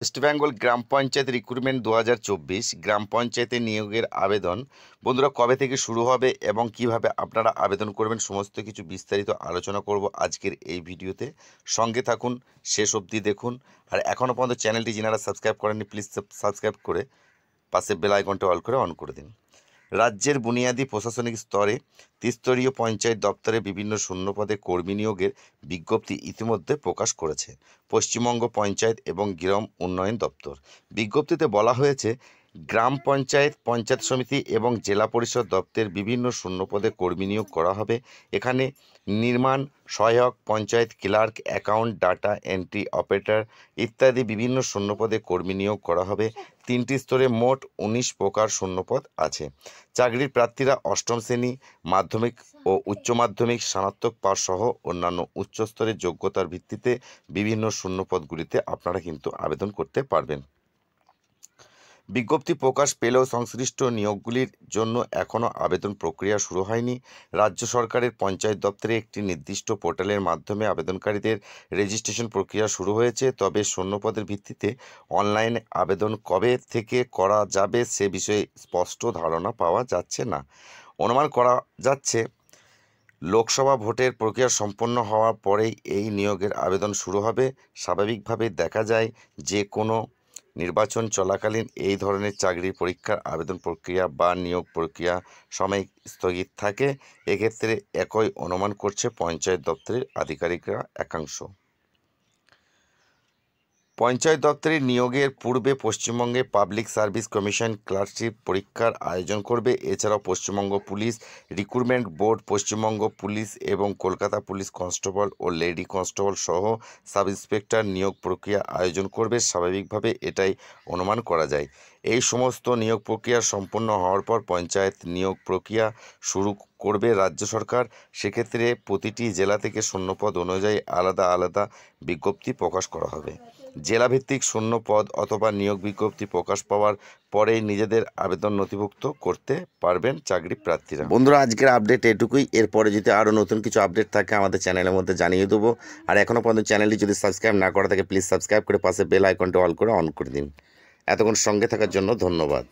West Bengal গ্রাম panchayat recruitment 2024 গ্রাম পঞ্চায়েতে নিয়োগের আবেদন বন্ধুরা কবে থেকে শুরু হবে এবং কিভাবে আপনারা আবেদন করবেন সমস্ত কিছু বিস্তারিত আলোচনা করব আজকের এই ভিডিওতে। সঙ্গে থাকুন, শেষ অবধি দেখুন। আর এখনও পর্যন্ত চ্যানেলটি যারা সাবস্ক্রাইব করেননি প্লিজ সাবস্ক্রাইব করে পাশে বেল আইকনটা অন করে দিন। রাজ্যের বুনিয়াদী প্রশাসনিক স্তরে ত্রিস্তরীয় পঞ্চায়েত দপ্তরে বিভিন্ন শূন্যপদে কর্মী নিয়োগের বিজ্ঞপ্তি ইতিমধ্যে প্রকাশ করেছে পশ্চিমবঙ্গ পঞ্চায়েত এবং গ্রাম উন্নয়ন দপ্তর। বিজ্ঞপ্তিতে বলা হয়েছে, গ্রাম পঞ্চায়েত, পঞ্চায়েত সমিতি এবং জেলা পরিষদ দপ্তরের বিভিন্ন শূন্যপদে কর্মী নিয়োগ করা হবে। এখানে নির্মাণ সহায়ক, panchayat clerk, account, data entry operator ইত্যাদি বিভিন্ন শূন্যপদে কর্মী নিয়োগ করা হবে। 3টি স্তরে মোট 19 প্রকার শূন্যপদ আছে। চাকরির প্রার্থীরা অষ্টম শ্রেণী, মাধ্যমিক ও উচ্চ মাধ্যমিক স্নাতক পাস সহ অন্যান্য উচ্চস্তরের যোগ্যতার ভিত্তিতে বিভিন্ন শূন্যপদগুলিতে আপনারা কিন্তু আবেদন করতে পারবেন। বিজ্ঞপ্তি প্রকাশ পেলেও সংশ্লিষ্ট নিয়োগগুলির জন্য এখনও আবেদন প্রক্রিয়া শুরু হয়নি। রাজ্য সরকারের পঞ্চায়েত দপ্তরে একটি নির্দিষ্ট পোর্টালের মাধ্যমে আবেদনকারীদের রেজিস্ট্রেশন প্রক্রিয়া শুরু হয়েছে। তবে শূন্যপদের ভিত্তিতে অনলাইনে আবেদন কবে থেকে করা যাবে সে বিষয়ে স্পষ্ট ধারণা পাওয়া যাচ্ছে না। অনুমান করা যাচ্ছে লোকসভা ভোটের প্রক্রিয়া সম্পন্ন হওয়ার পরেই এই নিয়োগের আবেদন শুরু হবে। স্বাভাবিকভাবে দেখা যায় যে কোনো নির্বাচন চলাকালীন এই ধরনের চাকরির পরীক্ষার আবেদন প্রক্রিয়া বা নিয়োগ প্রক্রিয়া সাময়িক স্থগিত থাকে। এক্ষেত্রে একই অনুমান করছে পঞ্চায়েত দপ্তরের আধিকারিকরা একাংশ। পঞ্চায়েত দপ্তরের নিয়োগের পূর্বে পশ্চিমবঙ্গে পাবলিক সার্ভিস কমিশন ক্লার্কশিপ পরীক্ষার আয়োজন করবে। এছাড়াও Paschimbanga police recruitment board, Paschimbanga police এবং কলকাতা পুলিশ কনস্টেবল ও লেডি কনস্টেবল সহ সাব ইন্সপেক্টর নিয়োগ প্রক্রিয়া আয়োজন করবে। স্বাভাবিকভাবে এটাই অনুমান করা যায়। এই সমস্ত নিয়োগ প্রক্রিয়া সম্পন্ন হওয়ার পর পঞ্চায়েত নিয়োগ প্রক্রিয়া শুরু করবে রাজ্য সরকার। সেক্ষেত্রে প্রতিটি জেলা থেকে শূন্যপদ অনুযায়ী আলাদা আলাদা বিজ্ঞপ্তি প্রকাশ করা হবে। জেলাভিত্তিক শূন্য পদ অথবা নিয়োগ বিজ্ঞপ্তি প্রকাশ পাওয়ার পরেই নিজেদের আবেদন নথিভুক্ত করতে পারবেন চাকরি প্রার্থীরা। বন্ধুরা, আজকের আপডেট এটুকুই। এরপরে যদি আরও নতুন কিছু আপডেট থাকে আমাদের চ্যানেলের মধ্যে জানিয়ে দেবো। আর এখনও পর্যন্ত চ্যানেলটি যদি সাবস্ক্রাইব না করা থাকে প্লিজ সাবস্ক্রাইব করে পাশে বেল আইকনটা অন করে দিন। এতক্ষণ সঙ্গে থাকার জন্য ধন্যবাদ।